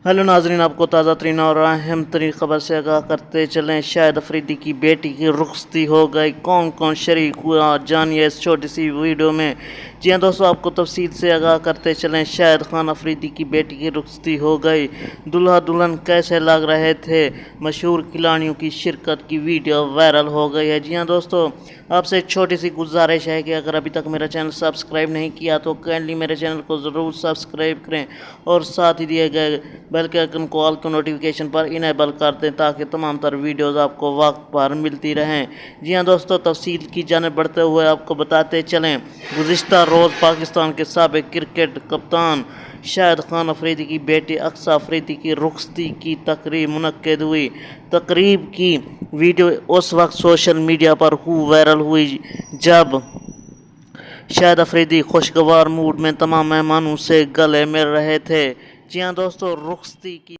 Hello नाजरीन, आपको ताज़ा तरीन और अहम तरीन खबर से आगाह करते चलें। शाहिद अफरीदी की बेटी की रुखसती हो गई, कौन कौन शरीक हुआ जानिए इस छोटी सी वीडियो में। जी हाँ दोस्तों, आपको तफसील से आगाह करते चलें। शाहिद खान अफरीदी की बेटी की रुखसती हो गई। दूल्हा दुल्हन कैसे लग रहे थे, मशहूर खिलाड़ियों की शिरकत की वीडियो वायरल हो गई है। जी हाँ दोस्तों, आपसे एक छोटी सी गुजारिश है कि अगर अभी तक मेरा चैनल सब्सक्राइब नहीं किया तो काइंडली मेरे चैनल को ज़रूर सब्सक्राइब करें और साथ ही दिए गए बेल के आइकन को ऑल को नोटिफिकेशन पर इनेबल कर दें ताकि तमाम तर वीडियोज़ आपको वक्त पर मिलती रहें। जी हाँ दोस्तों, तफसील की जानिब बढ़ते हुए आपको बताते चलें। गुज़िश्ता रोज़ पाकिस्तान के साबिक़ क्रिकेट कप्तान शाहिद खान अफरीदी की बेटी अक्सा अफरीदी की रुखसती की तकरीब मुनक्किद हुई। तकरीब की वीडियो उस वक्त सोशल मीडिया पर वायरल हुई जब शाहिद अफरीदी खुशगवार मूड में तमाम मेहमानों से गले मिल रहे थे। जी हाँ दोस्तों, रुखसती की